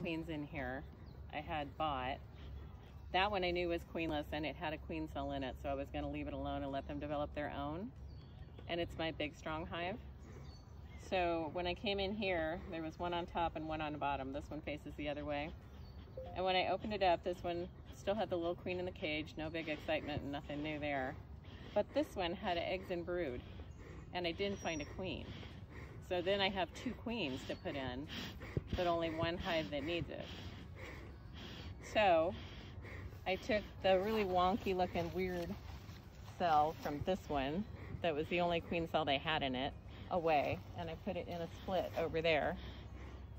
queens in here I had bought. That one I knew was queenless and it had a queen cell in it, so I was going to leave it alone and let them develop their own. And it's my big strong hive. So when I came in here, there was one on top and one on the bottom. This one faces the other way. And when I opened it up, this one still had the little queen in the cage, no big excitement and nothing new there. But this one had eggs and brood, and I didn't find a queen. So then I have 2 queens to put in, but only one hive that needs it. So I took the really wonky looking weird cell from this one, that was the only queen cell they had in it, away, and I put it in a split over there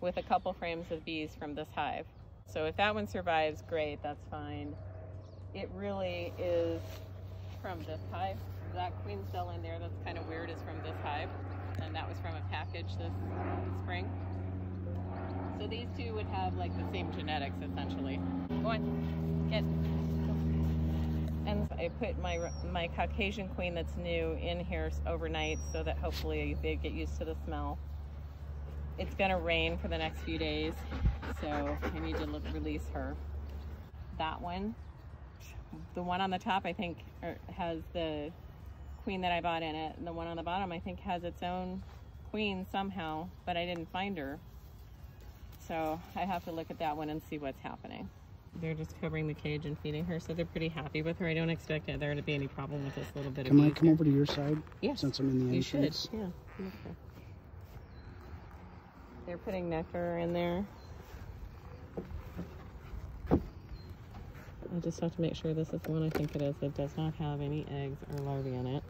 with a couple frames of bees from this hive. So if that one survives, great, that's fine. It really is from this hive. That queen cell in there that's kind of weird is from this hive, and that was from a package this spring. So these 2 would have like the same genetics essentially. Go on, get. And I put my Caucasian queen that's new in here overnight so that hopefully they get used to the smell. It's gonna rain for the next few days, so I need to release her. That one, the one on the top I think has the queen that I bought in it, and the one on the bottom I think has its own queen somehow, but I didn't find her. So I have to look at that one and see what's happening. They're just covering the cage and feeding her, so they're pretty happy with her. I don't expect there to be any problem with this little bit of Can I come over to your side? Yes. Since I'm in the entrance? You should, yeah. Okay. They're putting nectar in there. I just have to make sure this is the one I think it is. It does not have any eggs or larvae in it.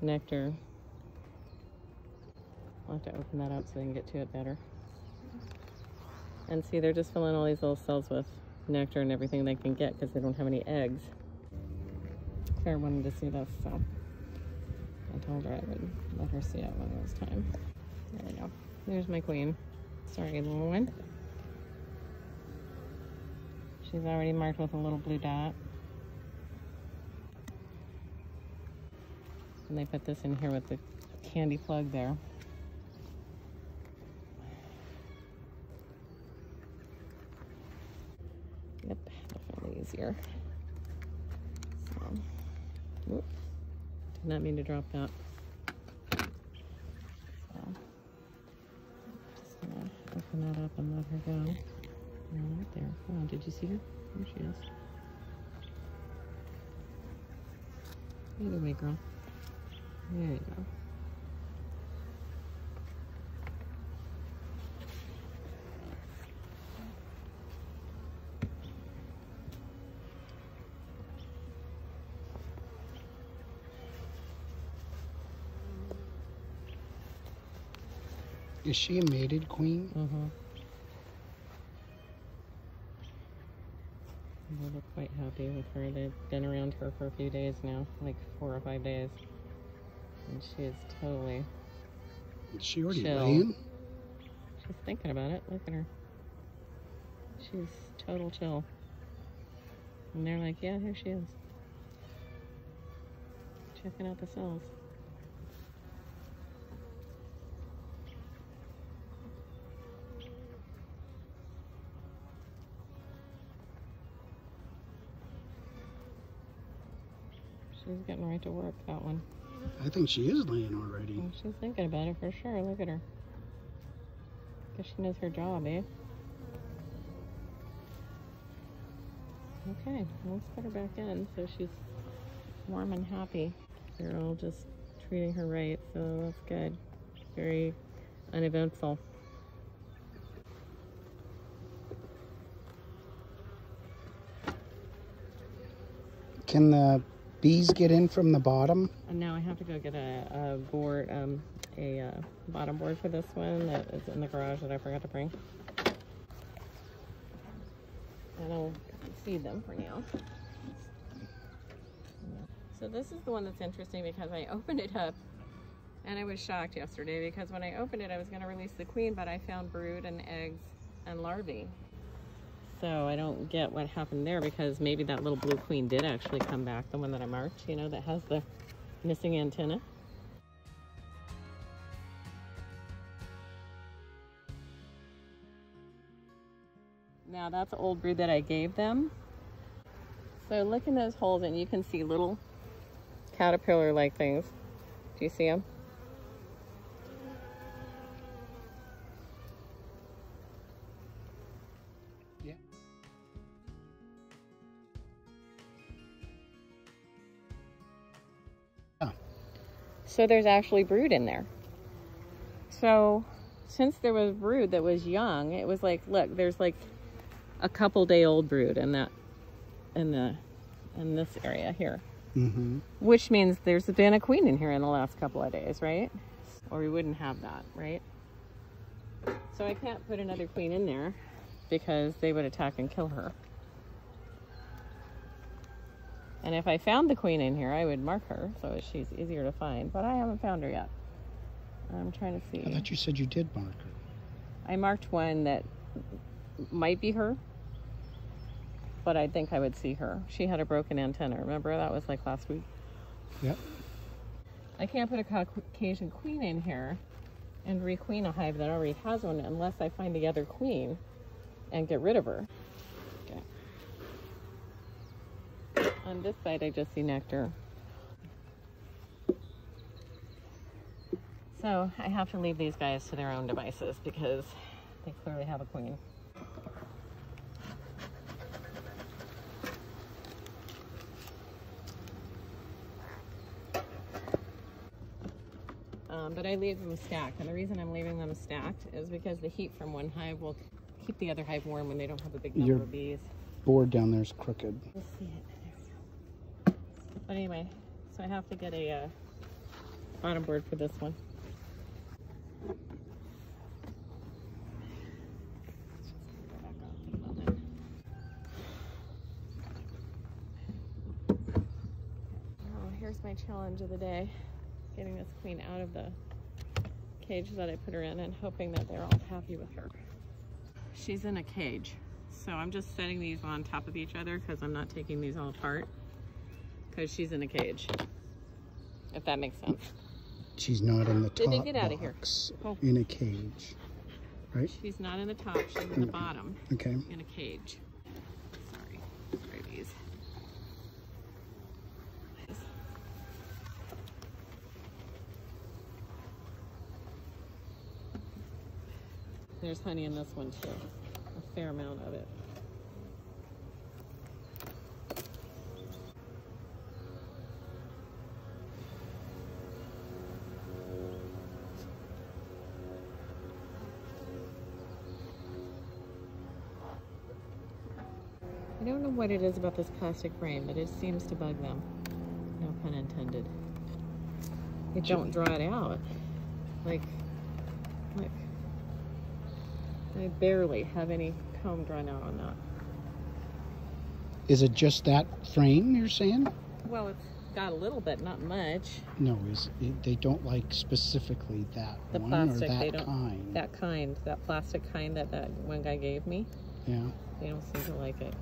Nectar. I'll have to open that up so I can get to it better. And see, they're just filling all these little cells with nectar and everything they can get because they don't have any eggs. Claire wanted to see this, so I told her I would let her see it when it was time. There we go. There's my queen. Sorry, little one. She's already marked with a little blue dot. And they put this in here with the candy plug there. Yep, definitely easier. So, whoop, did not mean to drop that. So, just gonna open that up and let her go. Right there. Oh, did you see her? There she is. Either way, girl. There you go. Is she a mated queen? Mm-hmm. They look quite happy with her. They've been around her for a few days now, like 4 or 5 days. And she is totally Is she already chill. laying? She's thinking about it. Look at her. She's total chill. And they're like, yeah, here she is. Checking out the cells. She's getting right to work, that one. I think she is laying already. Well, she's thinking about it for sure. Look at her. Guess she knows her job, eh? Okay, let's put her back in so she's warm and happy. They're all just treating her right, so that's good. Very uneventful. Can the bees get in from the bottom? And now I have to go get a board, a bottom board for this one that is in the garage that I forgot to bring. And I'll feed them for now. So this is the one that's interesting because I opened it up and I was shocked yesterday because when I opened it I was going to release the queen, but I found brood and eggs and larvae. So I don't get what happened there because maybe that little blue queen did actually come back, the one that I marked, you know, that has the missing antenna. Now that's old brood that I gave them. So look in those holes and you can see little caterpillar-like things. Do you see them? Yeah. Oh. So there's actually brood in there. So since there was brood that was young, it was like, look, there's like a couple day old brood in that, in this area here. Mm-hmm. Which means there's been a queen in here in the last couple of days, right? Or we wouldn't have that, right? So I can't put another queen in there because they would attack and kill her. And if I found the queen in here, I would mark her so she's easier to find, but I haven't found her yet. I'm trying to see. I thought you said you did mark her. I marked one that might be her, but I think I would see her. She had a broken antenna. Remember? That was like last week. Yep. I can't put a Caucasian queen in here and requeen a hive that already has one unless I find the other queen and get rid of her. Okay. On this side, I just see nectar. So I have to leave these guys to their own devices because they clearly have a queen. But I leave them stacked, and the reason I'm leaving them stacked is because the heat from one hive will keep the other hive warm when they don't have a big number of bees. Board down there is crooked. We'll see it. There we go. But anyway, so I have to get a bottom board for this one. Oh, here's my challenge of the day. Getting this queen out of the cage that I put her in and hoping that they're all happy with her. She's in a cage, so I'm just setting these on top of each other because I'm not taking these all apart because she's in a cage, if that makes sense. She's not in the top Did they get out of here? Oh. In a cage, right? She's not in the top, she's in the bottom. Okay. In a cage. Sorry, bees. There's honey in this one too, a fair amount of it. I don't know what it is about this plastic frame, but it seems to bug them. No pun intended. They don't draw it out. Like, look. I barely have any comb drawn out on that. Is it just that frame you're saying? Well, it's got a little bit, not much. No, they don't like specifically that The one plastic, or that they don't. kind? That plastic kind that one guy gave me. Yeah. They don't seem to like it.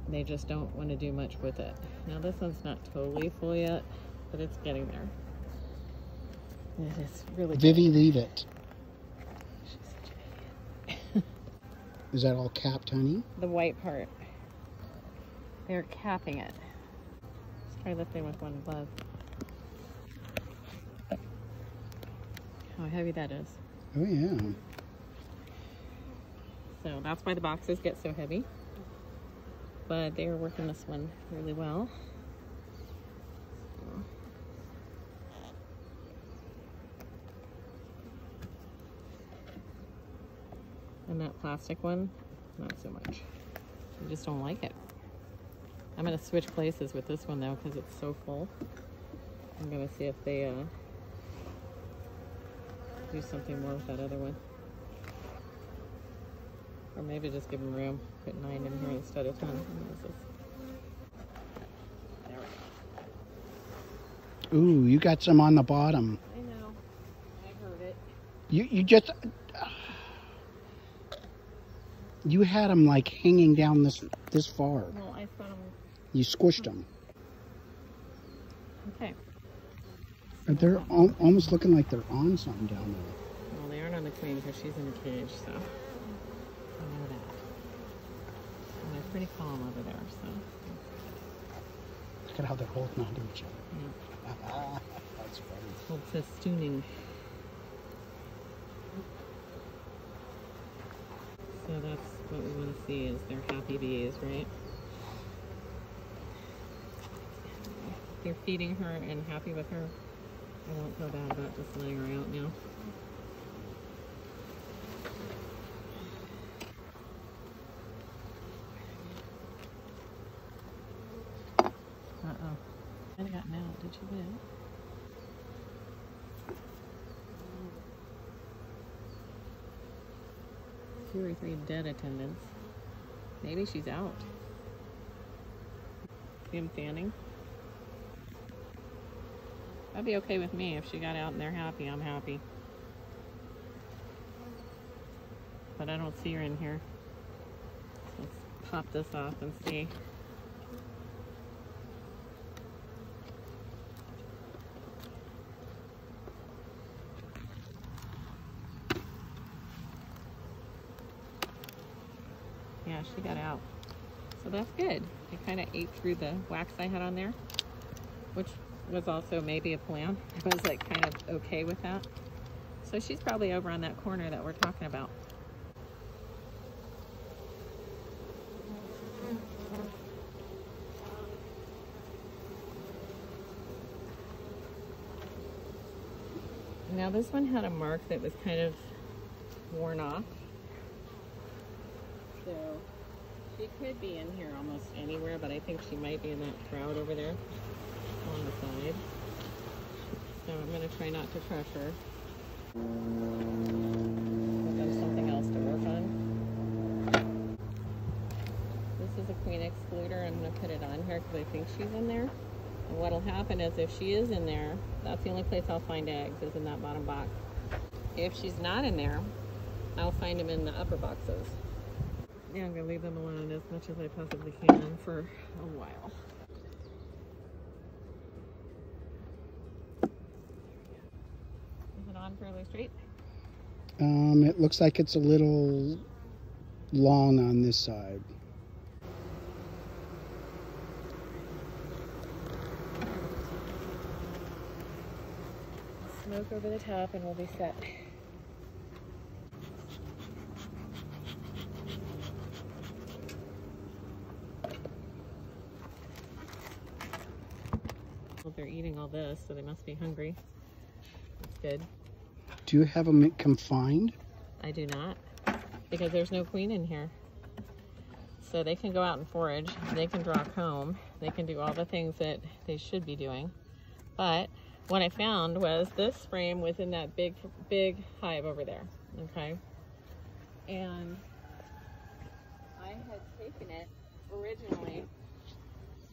They just don't want to do much with it. Now this one's not totally full yet, but it's getting there. It is really Vivi, leave it. She's such an idiot. Is that all capped honey? The white part. They're capping it. Let's try lifting with one glove. How heavy that is. Oh yeah. So that's why the boxes get so heavy. But they are working this one really well. And that plastic one, not so much. I just don't like it. I'm gonna switch places with this one though because it's so full. I'm gonna see if they do something more with that other one. Or maybe just give them room. Put 9 in here instead of 10. There we go. Ooh, you got some on the bottom. I know. I heard it. You just... You had them like hanging down this far. Well, I thought You squished them. okay. They're almost looking like they're on something down there. Well, they aren't on the queen because she's in the cage, so I know that. pretty calm over there, so. Look at how they're holding on to each other. Yeah. That's funny. It's called festooning. So that's what we want to see is their happy bees, right? If you're feeding her and happy with her, I won't feel bad about just letting her out now. Uh-oh. I got out. Did you get it? Two or three dead attendants. Maybe she's out. See him fanning? That'd be okay with me if she got out and they're happy. I'm happy. But I don't see her in here. Let's pop this off and see. Yeah, she got out. So that's good. It kind of ate through the wax I had on there, which was also maybe a plan. I was like kind of okay with that. So she's probably over on that corner that we're talking about. Now this one had a mark that was kind of worn off. So she could be in here almost anywhere, but I think she might be in that crowd over there on the side. So I'm going to try not to crush her. Give them something else to work on. This is a queen excluder. I'm going to put it on here because I think she's in there. And what will happen is if she is in there, that's the only place I'll find eggs is in that bottom box. If she's not in there, I'll find them in the upper boxes. Yeah, I'm going to leave them alone as much as I possibly can for a while. Is it on fairly straight? It looks like it's a little long on this side. Smoke over the top and we'll be set. Well, they're eating all this, so they must be hungry. That's good. Do you have them confined? I do not, because there's no queen in here. So they can go out and forage, they can draw comb, they can do all the things that they should be doing. But what I found was this frame was in that big hive over there, okay? And I had taken it originally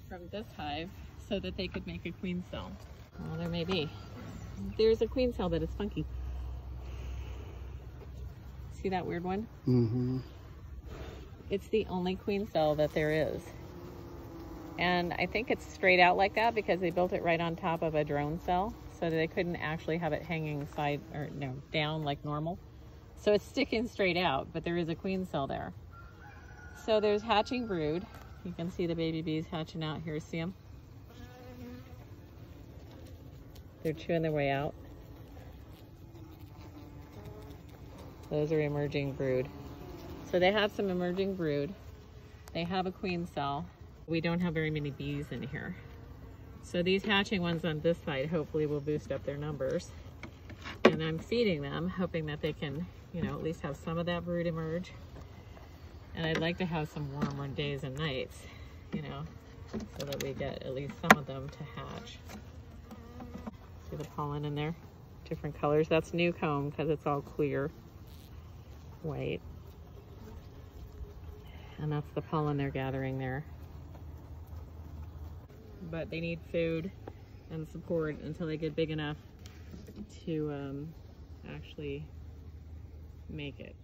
from this hive so that they could make a queen cell. Well, there may be. There's a queen cell that is funky. See that weird one? Mm-hmm. It's the only queen cell that there is. And I think it's straight out like that because they built it right on top of a drone cell, so that they couldn't actually have it hanging side or no, down like normal. So it's sticking straight out, but there is a queen cell there. So there's hatching brood. You can see the baby bees hatching out here. See them? They're chewing their way out. Those are emerging brood. So they have some emerging brood. They have a queen cell. We don't have very many bees in here. So these hatching ones on this side hopefully will boost up their numbers. And I'm feeding them, hoping that they can, you know, at least have some of that brood emerge. And I'd like to have some warmer days and nights, you know, so that we get at least some of them to hatch. See the pollen in there? Different colors. That's new comb because it's all clear white. And that's the pollen they're gathering there. But they need food and support until they get big enough to actually make it.